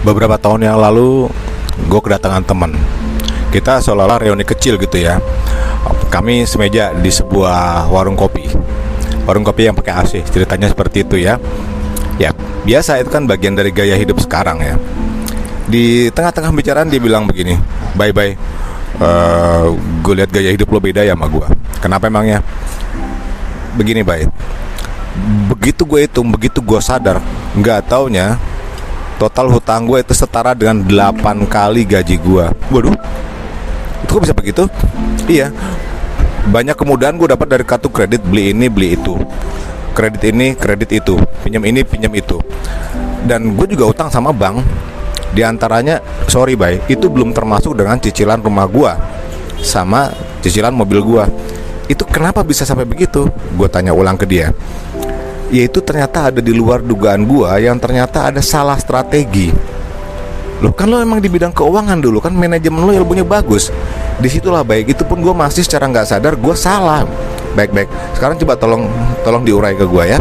Beberapa tahun yang lalu gue kedatangan teman. Kita seolah-olah reuni kecil gitu ya. Kami semeja di sebuah warung kopi yang pakai AC. Ceritanya seperti itu ya. Ya biasa, itu kan bagian dari gaya hidup sekarang ya. Di tengah-tengah bicaraan dia bilang begini, bye, gue lihat gaya hidup lo beda ya sama gue. Kenapa emangnya? Begini bye, begitu gue hitung, begitu gue sadar, nggak taunya total hutang gue itu setara dengan 8 kali gaji gue. Waduh, itu kok bisa begitu? Iya, banyak kemudahan gue dapat dari kartu kredit, beli ini, beli itu, kredit ini, kredit itu, pinjam ini, pinjam itu. Dan gue juga utang sama bank. Di antaranya, sorry bay, itu belum termasuk dengan cicilan rumah gue sama cicilan mobil gue. Itu kenapa bisa sampai begitu? Gue tanya ulang ke dia. Yaitu ternyata ada di luar dugaan gua, yang ternyata ada salah strategi. Loh kan lo emang di bidang keuangan dulu, kan manajemen lo ilmunya bagus. Disitulah baik, itu pun gua masih secara nggak sadar gua salah. Baik. Sekarang coba tolong diurai ke gua ya.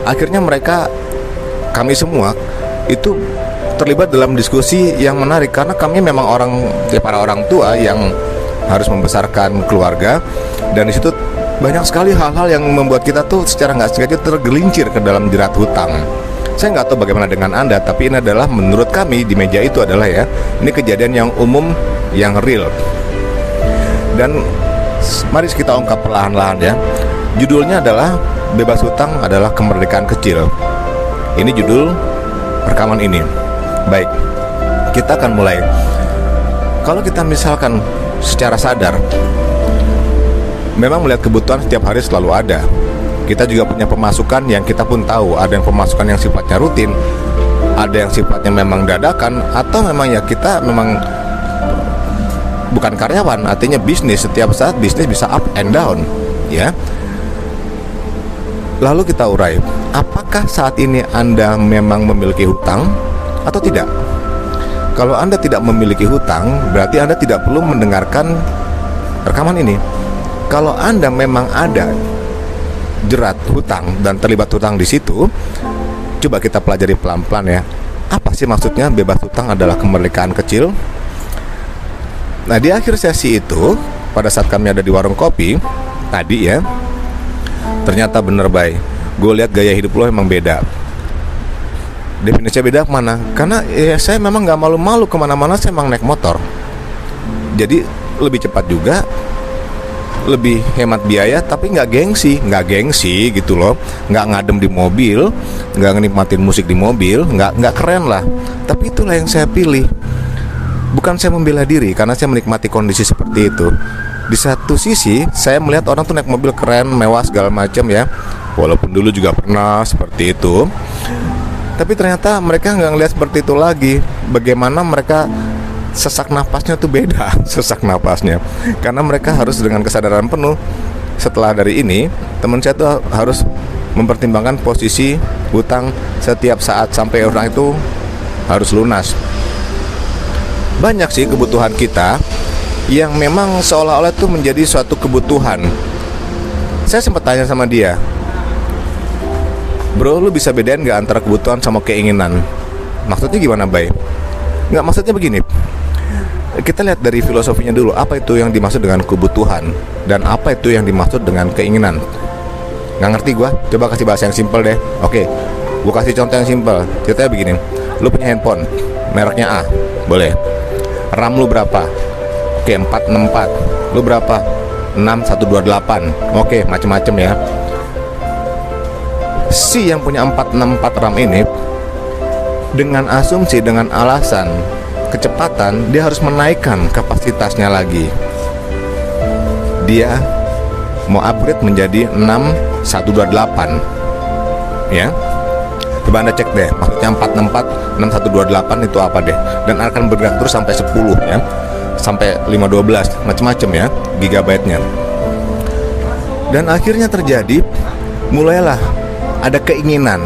Akhirnya kami semua itu terlibat dalam diskusi yang menarik, karena kami memang para orang tua yang harus membesarkan keluarga, dan di situ banyak sekali hal-hal yang membuat kita tuh secara nggak sengaja tergelincir ke dalam jerat hutang. Saya nggak tahu bagaimana dengan Anda, tapi ini adalah menurut kami di meja itu adalah ya, ini kejadian yang umum, yang real. Dan mari kita ungkap perlahan-lahan ya. Judulnya adalah Bebas Hutang adalah Kemerdekaan Kecil. Ini judul rekaman ini. Baik, kita akan mulai. Kalau kita misalkan secara sadar memang melihat kebutuhan setiap hari selalu ada. Kita juga punya pemasukan yang kita pun tahu. Ada yang pemasukan yang sifatnya rutin, ada yang sifatnya memang dadakan, atau memang ya kita memang bukan karyawan, artinya bisnis. Setiap saat bisnis bisa up and down ya. Lalu kita urai, apakah saat ini Anda memang memiliki hutang atau tidak? Kalau Anda tidak memiliki hutang, berarti Anda tidak perlu mendengarkan rekaman ini. Kalau Anda memang ada jerat hutang dan terlibat hutang di situ, coba kita pelajari pelan-pelan ya. Apa sih maksudnya bebas hutang adalah kemerdekaan kecil? Nah, di akhir sesi itu, pada saat kami ada di warung kopi tadi ya, ternyata bener bay, gue lihat gaya hidup lo emang beda. Definisinya beda kemana? Karena ya saya memang gak malu-malu kemana-mana, saya emang naik motor. Jadi lebih cepat juga, lebih hemat biaya, tapi nggak gengsi gitu loh, nggak ngadem di mobil, nggak nikmatin musik di mobil, nggak keren lah. Tapi itulah yang saya pilih. Bukan saya membela diri, karena saya menikmati kondisi seperti itu. Di satu sisi saya melihat orang tuh naik mobil keren, mewah segala macam ya, walaupun dulu juga pernah seperti itu. Tapi ternyata mereka nggak ngelihat seperti itu lagi. Bagaimana mereka sesak napasnya tuh beda, sesak napasnya, karena mereka harus dengan kesadaran penuh. Setelah dari ini, teman saya tuh harus mempertimbangkan posisi hutang setiap saat sampai orang itu harus lunas. Banyak sih kebutuhan kita yang memang seolah-olah itu menjadi suatu kebutuhan. Saya sempat tanya sama dia, bro, lu bisa bedain gak antara kebutuhan sama keinginan? Maksudnya gimana bay? Nggak, maksudnya begini. Kita lihat dari filosofinya dulu, apa itu yang dimaksud dengan kebutuhan dan apa itu yang dimaksud dengan keinginan. Nggak ngerti gua, coba kasih bahasa yang simpel deh. Oke, gua kasih contoh yang simpel. Ceritanya begini, lu punya handphone mereknya A, boleh. RAM lu berapa? Oke, 464. Lu berapa? 6128. Oke, macem-macem ya. Si yang punya 464 RAM ini, dengan asumsi, dengan alasan kecepatan, dia harus menaikkan kapasitasnya lagi. Dia mau upgrade menjadi 6128 ya. Coba Anda cek deh, maksudnya 464 6128 itu apa deh. Dan akan bergerak terus sampai 10 ya, sampai 512 macam-macam ya gigabyte-nya. Dan akhirnya terjadi, mulailah ada keinginan.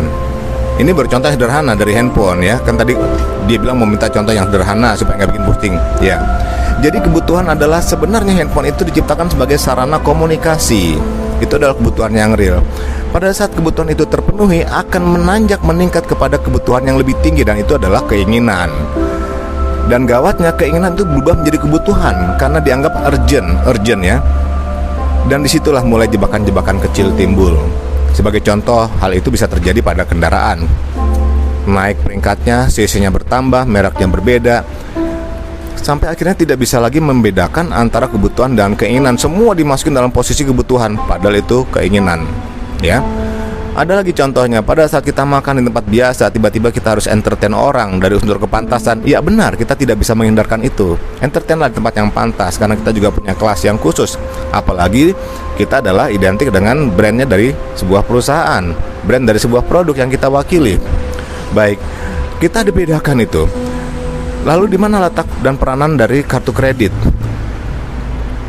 Ini baru contoh sederhana dari handphone ya. Kan tadi dia bilang mau minta contoh yang sederhana supaya nggak bikin pusing ya. Jadi kebutuhan adalah sebenarnya handphone itu diciptakan sebagai sarana komunikasi. Itu adalah kebutuhan yang real. Pada saat kebutuhan itu terpenuhi, akan meningkat kepada kebutuhan yang lebih tinggi, dan itu adalah keinginan. Dan gawatnya, keinginan itu berubah menjadi kebutuhan karena dianggap urgent ya. Dan disitulah mulai jebakan-jebakan kecil timbul. Sebagai contoh, hal itu bisa terjadi pada kendaraan. Naik peringkatnya, cc-nya bertambah, mereknya berbeda, sampai akhirnya tidak bisa lagi membedakan antara kebutuhan dan keinginan. Semua dimasukin dalam posisi kebutuhan, padahal itu keinginan ya. Ada lagi contohnya, pada saat kita makan di tempat biasa, tiba-tiba kita harus entertain orang dari unsur kepantasan. Ya benar, kita tidak bisa menghindarkan itu. Entertainlah di tempat yang pantas, karena kita juga punya kelas yang khusus. Apalagi kita adalah identik dengan brandnya dari sebuah perusahaan, brand dari sebuah produk yang kita wakili. Baik, kita dibedakan itu. Lalu di mana letak dan peranan dari kartu kredit?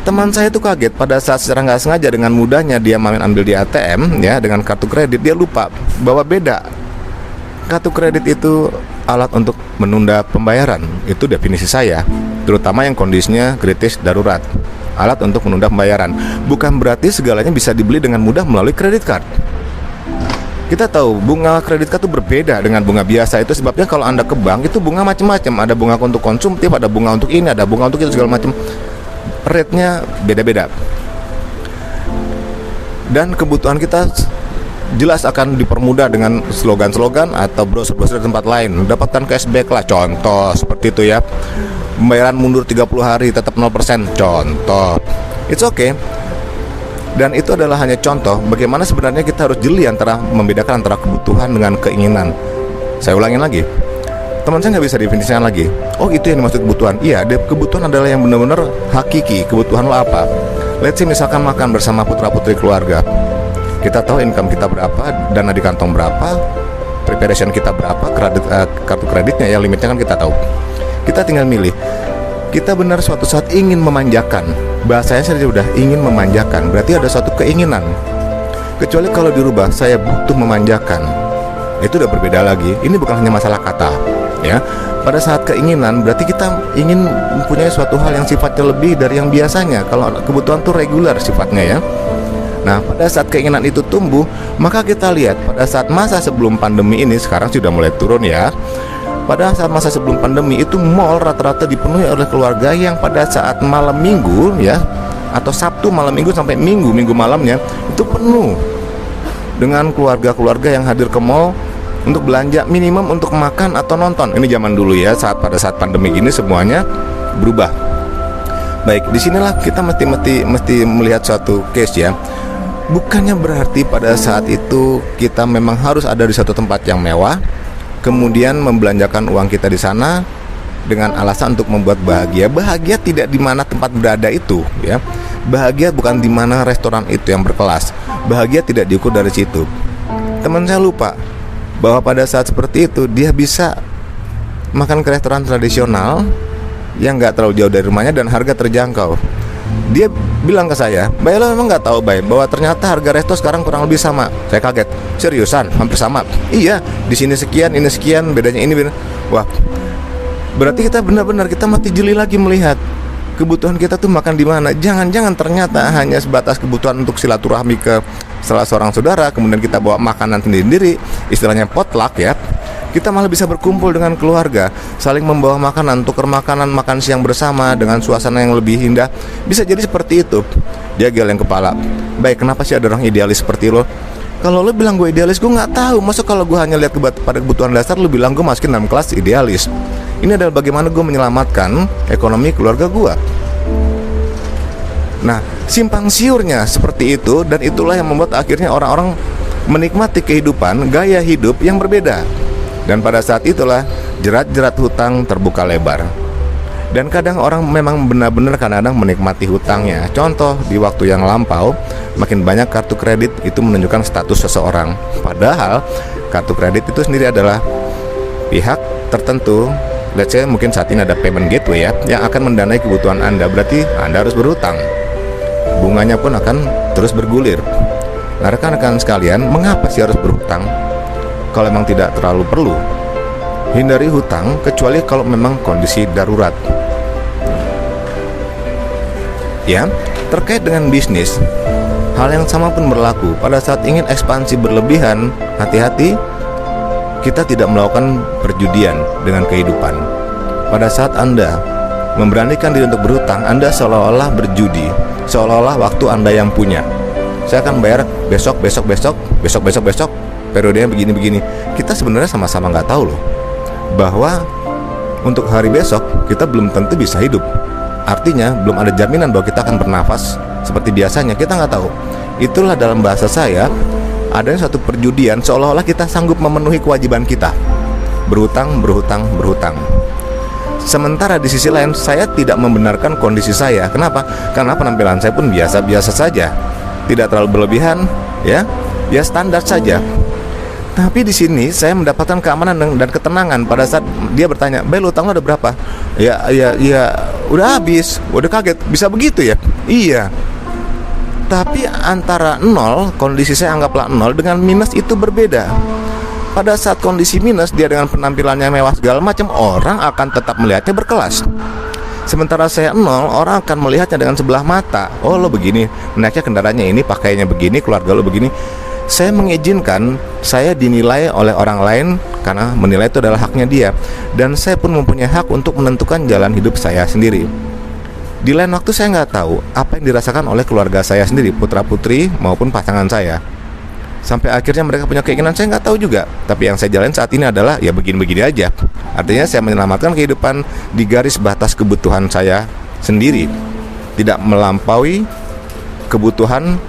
Teman saya itu kaget pada saat secara nggak sengaja dengan mudahnya dia ambil di ATM ya dengan kartu kredit, dia lupa bahwa beda. Kartu kredit itu alat untuk menunda pembayaran, itu definisi saya, terutama yang kondisinya kritis darurat. Alat untuk menunda pembayaran, bukan berarti segalanya bisa dibeli dengan mudah melalui kredit card. Kita tahu bunga kredit card itu berbeda dengan bunga biasa. Itu sebabnya kalau Anda ke bank itu bunga macam-macam. Ada bunga untuk konsumtif, ada bunga untuk ini, ada bunga untuk itu, segala macam. Rate-nya beda-beda. Dan kebutuhan kita jelas akan dipermudah dengan slogan-slogan atau brosur-brosur di tempat lain. Dapatkan cashback lah, contoh seperti itu ya. Pembayaran mundur 30 hari tetap 0%, contoh. It's okay. Dan itu adalah hanya contoh bagaimana sebenarnya kita harus jeli membedakan antara kebutuhan dengan keinginan. Saya ulangin lagi, teman saya nggak bisa definisikan lagi. Oh, itu yang dimaksud kebutuhan. Iya, kebutuhan adalah yang benar-benar hakiki. Kebutuhan lo apa? Let's say misalkan makan bersama putra-putri keluarga. Kita tahu income kita berapa, dana di kantong berapa, preparation kita berapa, kartu kreditnya ya limitnya kan kita tahu. Kita tinggal milih. Kita benar suatu saat ingin memanjakan. Bahasanya saja udah ingin memanjakan, berarti ada suatu keinginan. Kecuali kalau dirubah, saya butuh memanjakan, itu udah berbeda lagi. Ini bukan hanya masalah kata ya. Pada saat keinginan berarti kita ingin mempunyai suatu hal yang sifatnya lebih dari yang biasanya. Kalau kebutuhan tuh reguler sifatnya ya. Nah, pada saat keinginan itu tumbuh, maka kita lihat pada saat masa sebelum pandemi ini, sekarang sudah mulai turun ya. Pada saat masa sebelum pandemi itu mall rata-rata dipenuhi oleh keluarga yang pada saat malam minggu ya, atau Sabtu malam minggu sampai minggu malamnya itu penuh dengan keluarga-keluarga yang hadir ke mall untuk belanja minimum untuk makan atau nonton. Ini zaman dulu ya, pada saat pandemi gini semuanya berubah. Baik, disinilah kita mesti melihat suatu case ya. Bukannya berarti pada saat itu kita memang harus ada di satu tempat yang mewah, kemudian membelanjakan uang kita di sana dengan alasan untuk membuat bahagia. Bahagia tidak di mana tempat berada itu ya. Bahagia bukan di mana restoran itu yang berkelas. Bahagia tidak diukur dari situ. Teman saya lupa bahwa pada saat seperti itu dia bisa makan ke restoran tradisional yang nggak terlalu jauh dari rumahnya dan harga terjangkau. Dia bilang ke saya, "Bay, lo memang nggak tahu, Bay, bahwa ternyata harga resto sekarang kurang lebih sama." Saya kaget, "Seriusan? Hampir sama?" "Iya, di sini sekian, ini sekian, bedanya ini." Wah, berarti kita benar-benar kita mesti jeli lagi melihat kebutuhan kita tuh makan di mana. Jangan-jangan ternyata hanya sebatas kebutuhan untuk silaturahmi ke salah seorang saudara, kemudian kita bawa makanan sendiri-sendiri, istilahnya potluck ya. Kita malah bisa berkumpul dengan keluarga, saling membawa makanan, tukar makanan, makan siang bersama dengan suasana yang lebih indah. Bisa jadi seperti itu. Dia geleng kepala. "Baik, kenapa sih ada orang idealis seperti lo?" "Kalau lo bilang gue idealis, gue nggak tahu. Masa kalau gue hanya lihat pada kebutuhan dasar, lo bilang gue masukin dalam kelas idealis. Ini adalah bagaimana gue menyelamatkan ekonomi keluarga gue." Nah, simpang siurnya seperti itu, dan itulah yang membuat akhirnya orang-orang menikmati kehidupan, gaya hidup yang berbeda. Dan pada saat itulah jerat-jerat hutang terbuka lebar. Dan kadang orang memang benar-benar kadang-kadang menikmati hutangnya. Contoh, di waktu yang lampau, makin banyak kartu kredit itu menunjukkan status seseorang. Padahal kartu kredit itu sendiri adalah pihak tertentu. Let's say mungkin saat ini ada payment gateway ya, yang akan mendanai kebutuhan Anda. Berarti Anda harus berhutang. Bunganya pun akan terus bergulir. Nah, rekan-rekan sekalian, mengapa sih harus berhutang? Kalau memang tidak terlalu perlu, hindari hutang kecuali kalau memang kondisi darurat. Ya, terkait dengan bisnis, Hal yang sama pun berlaku pada saat ingin ekspansi berlebihan. Hati-hati, kita tidak melakukan perjudian dengan kehidupan. Pada saat Anda memberanikan diri untuk berhutang, Anda seolah-olah berjudi, seolah-olah waktu Anda yang punya. Saya akan bayar besok, periodenya begini-begini. Kita sebenarnya sama-sama nggak tahu loh bahwa untuk hari besok kita belum tentu bisa hidup. Artinya belum ada jaminan bahwa kita akan bernafas seperti biasanya. Kita nggak tahu. Itulah dalam bahasa saya adanya suatu perjudian, seolah-olah kita sanggup memenuhi kewajiban kita, berhutang. Sementara di sisi lain saya tidak membenarkan kondisi saya. Kenapa? Karena penampilan saya pun biasa-biasa saja, tidak terlalu berlebihan, ya standar saja. Tapi di sini saya mendapatkan keamanan dan ketenangan pada saat dia bertanya, "Bel, utang lo ada berapa?" Ya, udah habis. Udah kaget, bisa begitu ya? Iya. Tapi antara nol, kondisi saya anggaplah nol, dengan minus itu berbeda. Pada saat kondisi minus, dia dengan penampilannya mewah segala macam, orang akan tetap melihatnya berkelas. Sementara saya nol, orang akan melihatnya dengan sebelah mata. Oh, lo begini, naiknya kendaraannya ini, pakainya begini, keluarga lo begini. Saya mengizinkan saya dinilai oleh orang lain karena menilai itu adalah haknya dia. Dan saya pun mempunyai hak untuk menentukan jalan hidup saya sendiri. Di lain waktu saya nggak tahu apa yang dirasakan oleh keluarga saya sendiri, putra-putri maupun pasangan saya. Sampai akhirnya mereka punya keinginan, saya nggak tahu juga. Tapi yang saya jalanin saat ini adalah ya begini-begini aja. Artinya saya menyelamatkan kehidupan di garis batas kebutuhan saya sendiri, tidak melampaui kebutuhan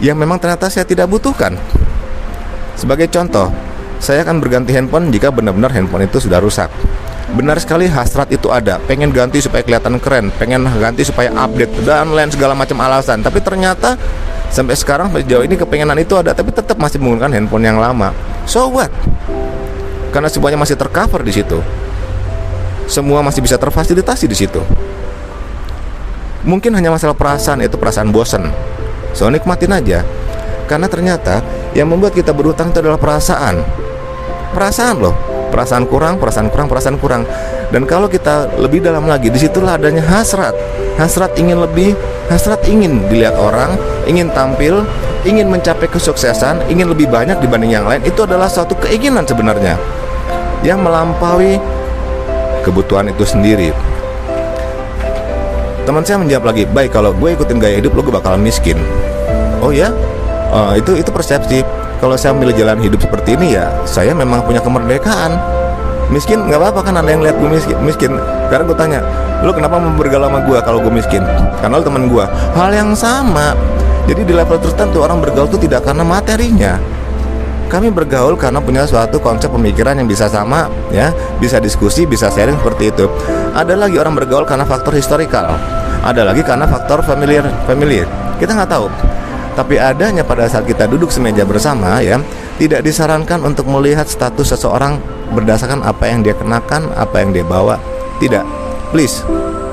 yang memang ternyata saya tidak butuhkan. Sebagai contoh, saya akan berganti handphone jika benar-benar handphone itu sudah rusak. Benar sekali, hasrat itu ada, pengen ganti supaya kelihatan keren, pengen ganti supaya update dan lain segala macam alasan. Tapi ternyata sampai sekarang, sampai sejauh ini kepengenan itu ada, tapi tetap masih menggunakan handphone yang lama. So what? Karena semuanya masih tercover di situ, semua masih bisa terfasilitasi di situ. Mungkin hanya masalah perasaan, itu perasaan bosan. So nikmatin aja. Karena ternyata yang membuat kita berhutang itu adalah perasaan loh. Perasaan kurang. Dan kalau kita lebih dalam lagi, disitulah adanya hasrat ingin lebih, hasrat ingin dilihat orang, ingin tampil, ingin mencapai kesuksesan, ingin lebih banyak dibanding yang lain. Itu adalah suatu keinginan sebenarnya yang melampaui kebutuhan itu sendiri. Teman saya menjawab lagi, "Baik, kalau gue ikutin gaya hidup lo, gue bakal miskin." Oh ya? Itu persepsi. Kalau saya milih jalan hidup seperti ini, ya saya memang punya kemerdekaan. Miskin nggak apa-apa kan, ada yang lihat gue miskin. Sekarang gue tanya, "Lo kenapa mau bergaul sama gue kalau gue miskin?" "Karena lo teman gue." Hal yang sama. Jadi di level tertentu orang bergaul itu tidak karena materinya. Kami bergaul karena punya suatu konsep pemikiran yang bisa sama, ya, bisa diskusi, bisa sharing seperti itu. Ada lagi orang bergaul karena faktor historikal, ada lagi karena faktor familiar. Kita nggak tahu. Tapi adanya pada saat kita duduk semeja bersama, ya, tidak disarankan untuk melihat status seseorang berdasarkan apa yang dia kenakan, apa yang dia bawa. Tidak. Please,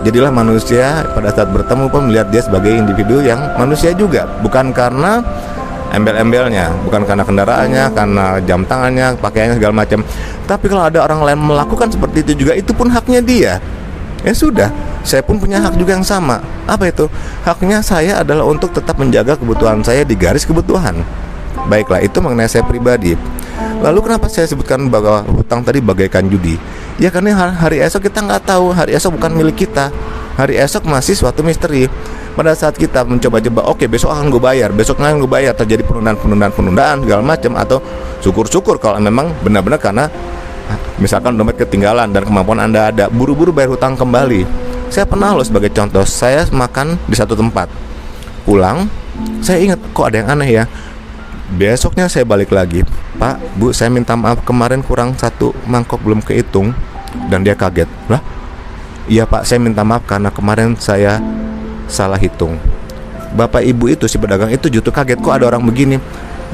jadilah manusia pada saat bertemu pun melihat dia sebagai individu yang manusia juga, bukan karena embel-embelnya, bukan karena kendaraannya, karena jam tangannya, pakaiannya segala macam. Tapi kalau ada orang lain melakukan seperti itu juga, itu pun haknya dia. Ya sudah, saya pun punya hak juga yang sama. Apa itu? Haknya saya adalah untuk tetap menjaga kebutuhan saya di garis kebutuhan. Baiklah, itu mengenai saya pribadi. Lalu kenapa saya sebutkan bahwa hutang tadi bagaikan judi? Ya karena hari esok kita nggak tahu. Hari esok bukan milik kita. Hari esok masih suatu misteri. Pada saat kita mencoba-coba, oke, besok akan gue bayar, besoknya akan gue bayar, terjadi penundaan segala macam, atau syukur-syukur kalau memang benar-benar karena misalkan dompet ketinggalan dan kemampuan Anda ada, buru-buru bayar hutang kembali. Saya pernah loh, sebagai contoh, saya makan di satu tempat, pulang, saya ingat kok ada yang aneh ya. Besoknya saya balik lagi, "Pak, Bu, saya minta maaf, kemarin kurang satu mangkok belum kehitung." Dan dia kaget, "Lah, iya Pak, saya minta maaf karena kemarin saya salah hitung." Bapak ibu itu, si pedagang itu justru kaget, kok ada orang begini.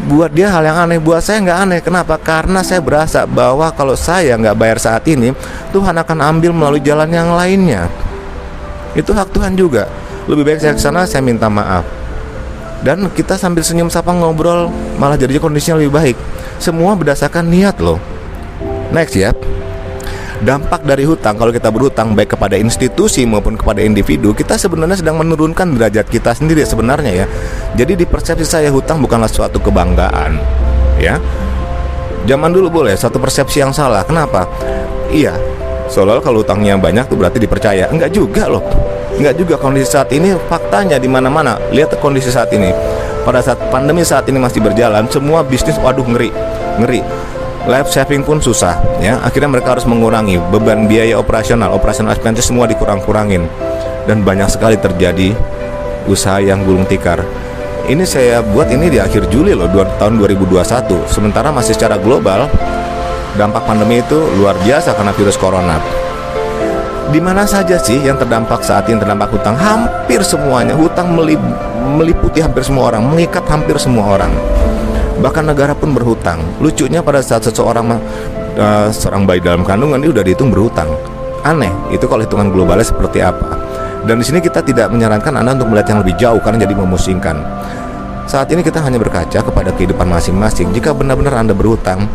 Buat dia hal yang aneh, buat saya nggak aneh. Kenapa? Karena saya berasa bahwa kalau saya nggak bayar saat ini, Tuhan akan ambil melalui jalan yang lainnya. Itu hak Tuhan juga. Lebih baik saya kesana, saya minta maaf, dan kita sambil senyum sapa ngobrol, malah jadinya kondisinya lebih baik. Semua berdasarkan niat loh. Next ya. Dampak dari hutang, kalau kita berhutang baik kepada institusi maupun kepada individu, kita sebenarnya sedang menurunkan derajat kita sendiri sebenarnya ya. Jadi di persepsi saya hutang bukanlah suatu kebanggaan ya. Zaman dulu boleh satu persepsi yang salah. Kenapa? Iya, soalnya kalau hutangnya banyak tuh berarti dipercaya. Enggak juga loh. Enggak juga. Kondisi saat ini faktanya di mana-mana. Lihat kondisi saat ini. Pada saat pandemi saat ini masih berjalan, semua bisnis waduh ngeri. Life saving pun susah ya. Akhirnya mereka harus mengurangi beban biaya operasional expenses, semua dikurang-kurangin. Dan banyak sekali terjadi usaha yang gulung tikar. Ini saya buat ini di akhir Juli loh, tahun 2021. Sementara masih secara global dampak pandemi itu luar biasa karena virus corona. Di mana saja sih yang terdampak saat ini terdampak hutang? Hampir semuanya. Hutang meliputi hampir semua orang, mengikat hampir semua orang. Bahkan negara pun berhutang. Lucunya pada saat seorang bayi dalam kandungan dia udah dihitung berhutang. Aneh, itu kalau hitungan globalnya seperti apa. Dan di sini kita tidak menyarankan Anda untuk melihat yang lebih jauh karena jadi memusingkan. Saat ini kita hanya berkaca kepada kehidupan masing-masing. Jika benar-benar Anda berhutang,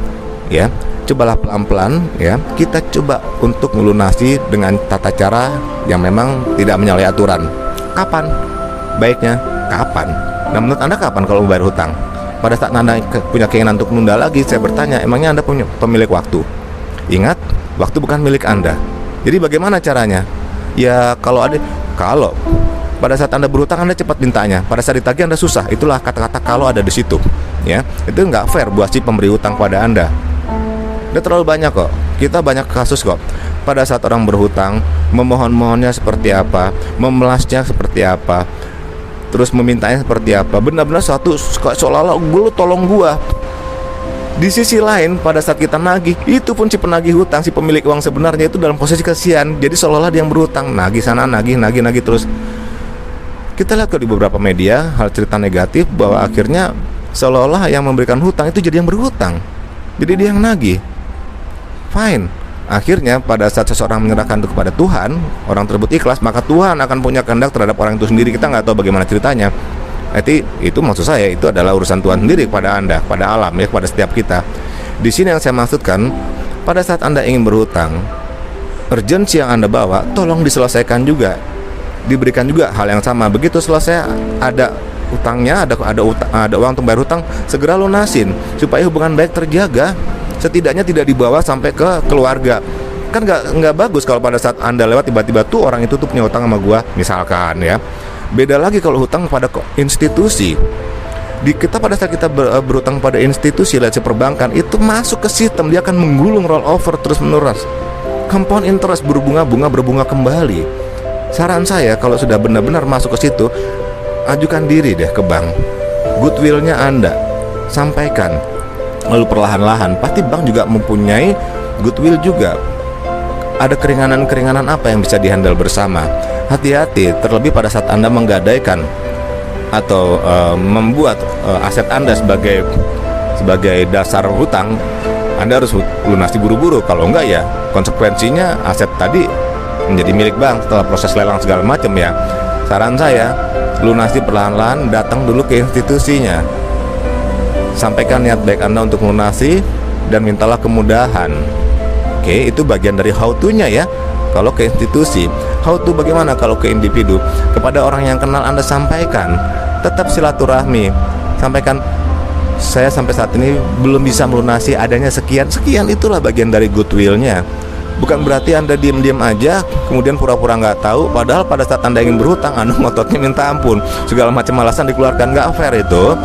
ya, cobalah pelan-pelan ya. Kita coba untuk melunasi dengan tata cara yang memang tidak menyalahi aturan. Kapan? Baiknya kapan? Nah, menurut Anda kapan kalau membayar hutang? Pada saat Anda punya keinginan untuk menunda lagi, saya bertanya, emangnya Anda punya pemilik waktu? Ingat, waktu bukan milik Anda. Jadi bagaimana caranya? Ya kalau pada saat Anda berhutang Anda cepat mintanya, pada saat ditagih Anda susah. Itulah kata-kata kalau ada di situ. Ya, itu nggak fair buat si pemberi hutang pada Anda. Udah terlalu banyak kok. Kita banyak kasus kok. Pada saat orang berhutang, memohon-mohonnya seperti apa, memelasnya seperti apa, terus memintanya seperti apa. Benar-benar satu seolah-olah lu tolong gua. Di sisi lain pada saat kita nagih, itu pun si penagih hutang, si pemilik uang sebenarnya itu dalam posisi kasihan. Jadi seolah-olah dia yang berhutang, nagih sana, nagih terus. Kita lihat kok di beberapa media hal cerita negatif bahwa akhirnya seolah-olah yang memberikan hutang itu jadi yang berhutang. Jadi dia yang nagih. Fine. Akhirnya pada saat seseorang menyerahkan itu kepada Tuhan, orang tersebut ikhlas, maka Tuhan akan punya kehendak terhadap orang itu sendiri. Kita nggak tahu bagaimana ceritanya. Itu maksud saya, itu adalah urusan Tuhan sendiri kepada Anda, kepada alam ya, kepada setiap kita. Di sini yang saya maksudkan, pada saat Anda ingin berhutang, urgensi yang Anda bawa tolong diselesaikan juga. Diberikan juga hal yang sama. Begitu selesai ada utangnya, ada uang untuk bayar hutang, segera lunasin supaya hubungan baik terjaga. Setidaknya tidak dibawa sampai ke keluarga. Kan nggak bagus kalau pada saat Anda lewat tiba-tiba tuh orang itu tuh punya hutang sama gua misalkan ya. Beda lagi kalau hutang pada institusi. Kita pada saat kita berhutang pada institusi, lihat si perbankan itu masuk ke sistem, dia akan menggulung roll over terus menerus. Compound interest berbunga kembali. Saran saya kalau sudah benar-benar masuk ke situ, ajukan diri deh ke bank. Goodwill-nya Anda sampaikan. Lalu perlahan-lahan pasti bank juga mempunyai goodwill juga. Ada keringanan-keringanan apa yang bisa dihandle bersama. Hati-hati, terlebih pada saat Anda menggadaikan atau membuat aset Anda sebagai dasar hutang, Anda harus lunasi buru-buru. Kalau enggak ya konsekuensinya aset tadi menjadi milik bank setelah proses lelang segala macam ya. Saran saya, lunasi perlahan-lahan, datang dulu ke institusinya. Sampaikan niat baik Anda untuk melunasi dan mintalah kemudahan. Oke, itu bagian dari how to-nya ya. Kalau ke institusi, how to bagaimana kalau ke individu? Kepada orang yang kenal Anda sampaikan. Tetap silaturahmi. Sampaikan, saya sampai saat ini belum bisa melunasi, adanya sekian. Itulah bagian dari goodwill-nya. Bukan berarti Anda diam-diam aja, kemudian pura-pura nggak tahu. Padahal pada saat Anda ingin berhutang, Anda ngototnya minta ampun. Segala macam alasan dikeluarkan, nggak fair itu.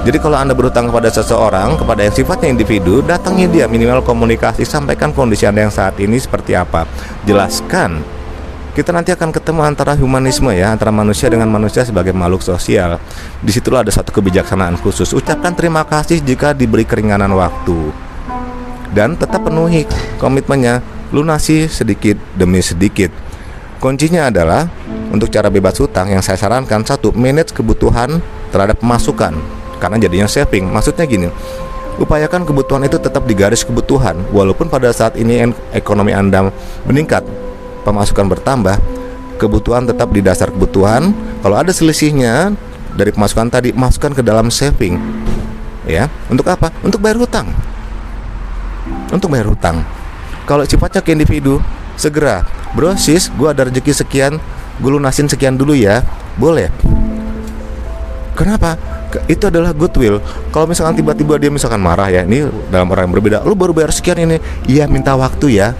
Jadi kalau Anda berhutang kepada seseorang, kepada yang sifatnya individu, datangi dia, minimal komunikasi, sampaikan kondisi Anda yang saat ini seperti apa. Jelaskan. Kita nanti akan ketemu antara humanisme ya, antara manusia dengan manusia sebagai makhluk sosial. Disitulah ada satu kebijaksanaan khusus. Ucapkan terima kasih jika diberi keringanan waktu. Dan tetap penuhi komitmennya, lunasi sedikit demi sedikit. Kuncinya adalah, untuk cara bebas hutang yang saya sarankan, satu, manage kebutuhan terhadap pemasukan. Karena jadinya saving. Maksudnya gini, upayakan kebutuhan itu tetap di garis kebutuhan. Walaupun pada saat ini ekonomi Anda meningkat, pemasukan bertambah, kebutuhan tetap di dasar kebutuhan. Kalau ada selisihnya dari pemasukan tadi, masukkan ke dalam saving. Ya, untuk apa? Untuk bayar hutang. Kalau sifatnya ke individu, segera, bro sis, gue ada rezeki sekian, gue lunasin sekian dulu ya, boleh. Kenapa? Itu adalah goodwill. Kalau misalkan tiba-tiba dia misalkan marah ya, ini dalam orang yang berbeda, lu baru bayar sekian ini, iya minta waktu ya.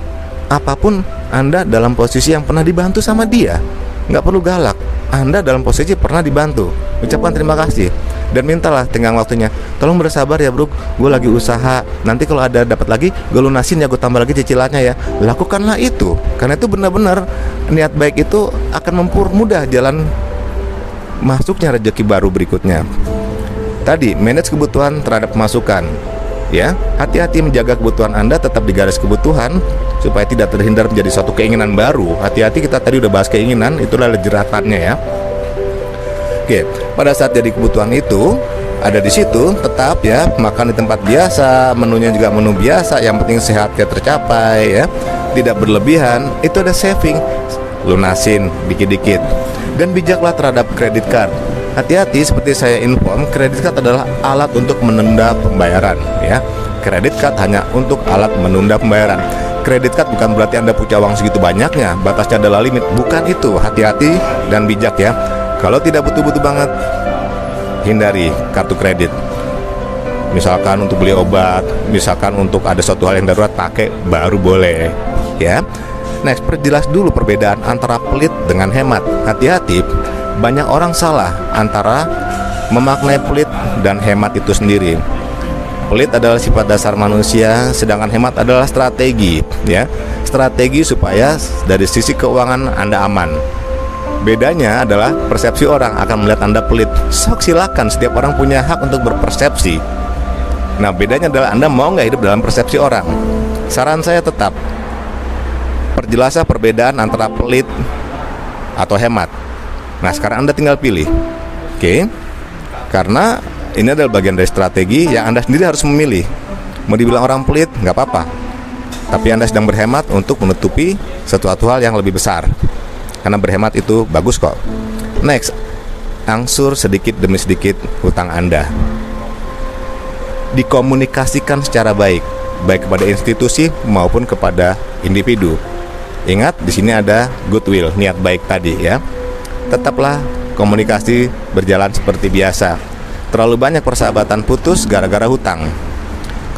Apapun Anda dalam posisi yang pernah dibantu sama dia, nggak perlu galak. Anda dalam posisi pernah dibantu, ucapkan terima kasih dan mintalah tenggang waktunya. Tolong bersabar ya bro, gue lagi usaha, nanti kalau ada dapat lagi gue lunasin ya, gue tambah lagi cicilannya ya. Lakukanlah itu, karena itu benar-benar niat baik itu akan mempermudah jalan masuknya rezeki baru berikutnya. Tadi, manage kebutuhan terhadap pemasukan. Ya, hati-hati menjaga kebutuhan Anda tetap di garis kebutuhan supaya tidak terhindar menjadi suatu keinginan baru. Hati-hati, kita tadi udah bahas keinginan, itulah jeratannya ya. Oke, pada saat jadi kebutuhan itu ada di situ, tetap ya makan di tempat biasa, menunya juga menu biasa, yang penting sehatnya tercapai ya, tidak berlebihan. Itu ada saving, lunasin dikit-dikit. Dan bijaklah terhadap kredit card. Hati-hati, seperti saya inform, kredit card adalah alat untuk menunda pembayaran ya. Kredit card hanya untuk alat menunda pembayaran. Kredit card bukan berarti Anda punya uang segitu banyaknya, batasnya adalah limit, bukan itu. Hati-hati dan bijak ya. Kalau tidak butuh-butuh banget, hindari kartu kredit. Misalkan untuk beli obat, misalkan untuk ada suatu hal yang darurat, pakai baru boleh ya. Next, perjelas dulu perbedaan antara pelit dengan hemat. Hati-hati, banyak orang salah antara memaknai pelit dan hemat itu sendiri. Pelit adalah sifat dasar manusia, sedangkan hemat adalah strategi ya. Strategi supaya dari sisi keuangan Anda aman. Bedanya adalah persepsi orang akan melihat Anda pelit. Sok silakan, setiap orang punya hak untuk berpersepsi. Nah, bedanya adalah Anda mau nggak hidup dalam persepsi orang. Saran saya tetap, perjelaslah perbedaan antara pelit atau hemat. Nah, sekarang Anda tinggal pilih. Oke? Karena ini adalah bagian dari strategi yang Anda sendiri harus memilih. Mau dibilang orang pelit, nggak apa-apa. Tapi Anda sedang berhemat untuk menutupi sesuatu hal yang lebih besar. Karena berhemat itu bagus kok. Next, angsur sedikit demi sedikit hutang Anda. Dikomunikasikan secara baik, baik kepada institusi maupun kepada individu. Ingat, di sini ada goodwill, niat baik tadi ya. Tetaplah komunikasi berjalan seperti biasa. Terlalu banyak persahabatan putus gara-gara hutang.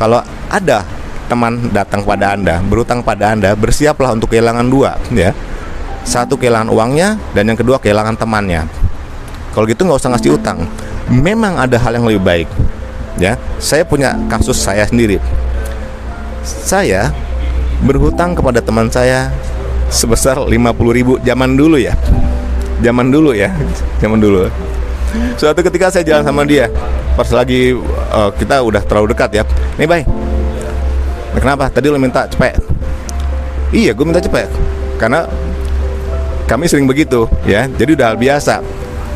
Kalau ada teman datang pada Anda, berhutang pada Anda, bersiaplah untuk kehilangan dua ya. Satu, kehilangan uangnya, dan yang kedua kehilangan temannya. Kalau gitu nggak usah ngasih hutang. Memang ada hal yang lebih baik ya. Saya punya kasus saya sendiri. Saya berhutang kepada teman saya sebesar 50.000 zaman dulu ya. Zaman dulu. Suatu ketika saya jalan sama dia, pas lagi kita udah terlalu dekat ya. Nih bay, kenapa? Tadi lo minta cepet. Iya, gue minta cepet. Karena kami sering begitu ya. Jadi udah hal biasa.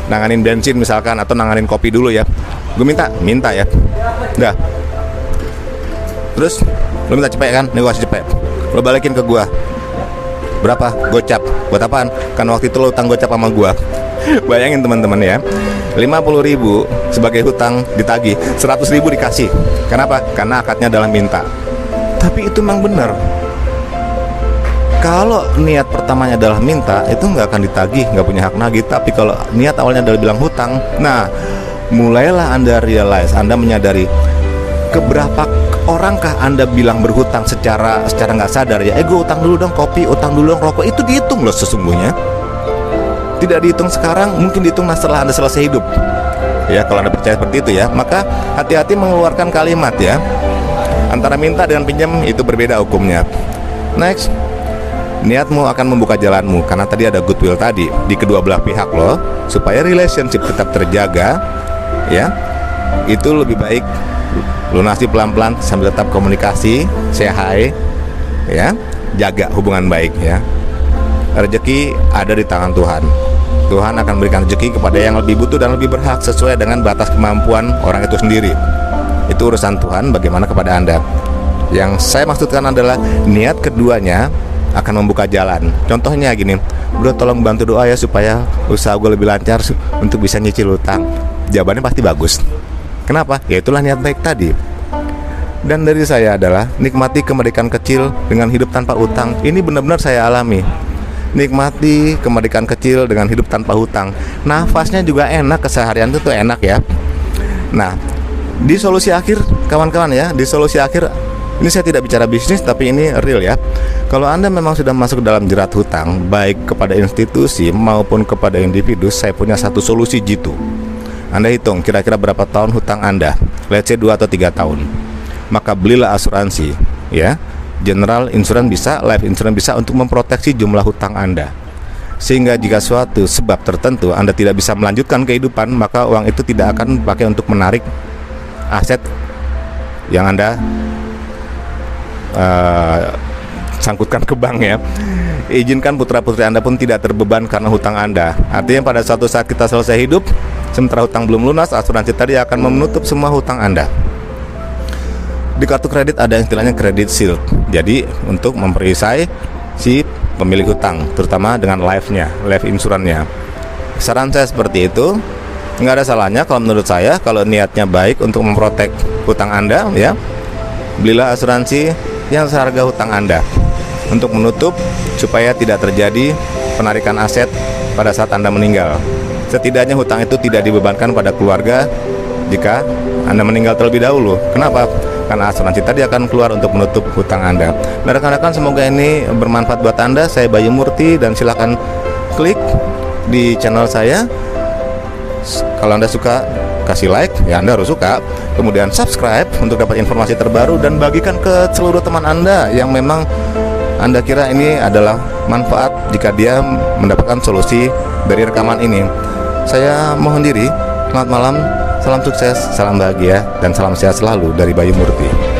Nanganin bensin misalkan, atau nanganin kopi dulu ya. Gue minta ya. Udah. Terus lo minta cepet kan? Nih gue kasih cepet. Lo balikin ke gue. Berapa? Gocap. Buat apaan? Kan waktu itu lo utang gocap sama gua. Bayangin teman-teman ya, 50.000 sebagai hutang ditagih, 100.000 dikasih. Kenapa? Karena akadnya adalah minta. Tapi itu memang benar. Kalau niat pertamanya adalah minta, itu nggak akan ditagih, nggak punya hak nagih. Tapi kalau niat awalnya adalah bilang hutang, nah mulailah Anda realize, Anda menyadari keberapa orangkah Anda bilang berhutang secara nggak sadar ya. Gue utang dulu dong kopi, utang dulu dong rokok. Itu dihitung loh sesungguhnya. Tidak dihitung sekarang, mungkin dihitung setelah Anda selesai hidup. Ya, kalau Anda percaya seperti itu ya, maka hati-hati mengeluarkan kalimat ya. Antara minta dengan pinjam itu berbeda hukumnya. Next, niatmu akan membuka jalanmu, karena tadi ada goodwill tadi di kedua belah pihak loh, supaya relationship tetap terjaga ya. Itu lebih baik lunasi pelan-pelan sambil tetap komunikasi, say hi ya, jaga hubungan baik ya. Rezeki ada di tangan Tuhan. Tuhan akan berikan rezeki kepada yang lebih butuh dan lebih berhak sesuai dengan batas kemampuan orang itu sendiri. Itu urusan Tuhan, bagaimana kepada Anda. Yang saya maksudkan adalah niat keduanya akan membuka jalan. Contohnya gini, bro tolong bantu doa ya supaya usaha gue lebih lancar untuk bisa nyicil utang. Jawabannya pasti bagus. Kenapa? Ya itulah niat baik tadi. Dan dari saya adalah nikmati kemerdekaan kecil dengan hidup tanpa utang. Ini benar-benar saya alami. Nikmati kemerdekaan kecil dengan hidup tanpa hutang. Nafasnya juga enak, keseharian itu tuh enak ya. Nah, di solusi akhir kawan-kawan ya, di solusi akhir ini saya tidak bicara bisnis tapi ini real ya. Kalau Anda memang sudah masuk dalam jerat hutang, baik kepada institusi maupun kepada individu, saya punya satu solusi jitu. Anda hitung kira-kira berapa tahun hutang Anda, let's say 2 atau 3 tahun. Maka belilah asuransi ya. General insurance bisa, life insurance bisa untuk memproteksi jumlah hutang Anda. Sehingga jika suatu sebab tertentu Anda tidak bisa melanjutkan kehidupan, maka uang itu tidak akan dipakai untuk menarik aset yang Anda sangkutkan ke bank ya. Izinkan putra-putri Anda pun tidak terbeban karena hutang Anda. Artinya pada suatu saat kita selesai hidup, sementara hutang belum lunas, asuransi tadi akan menutup semua hutang Anda. Di kartu kredit ada istilahnya credit shield. Jadi untuk memperisai si pemilik hutang, terutama dengan life-nya, life insurance-nya. Saran saya seperti itu. Nggak ada salahnya kalau menurut saya, kalau niatnya baik untuk memprotek hutang Anda ya, belilah asuransi yang seharga hutang Anda untuk menutup supaya tidak terjadi penarikan aset pada saat Anda meninggal. Setidaknya hutang itu tidak dibebankan pada keluarga jika Anda meninggal terlebih dahulu. Kenapa? Karena asuransi tadi akan keluar untuk menutup hutang Anda. Nah, rekan-rekan, semoga ini bermanfaat buat Anda. Saya Bayu Murti dan silakan klik di channel saya. Kalau Anda suka, kasih like, ya Anda harus suka. Kemudian subscribe untuk dapat informasi terbaru dan bagikan ke seluruh teman Anda yang memang Anda kira ini adalah manfaat jika dia mendapatkan solusi dari rekaman ini. Saya mohon diri, selamat malam, salam sukses, salam bahagia, dan salam sehat selalu dari Bayu Murti.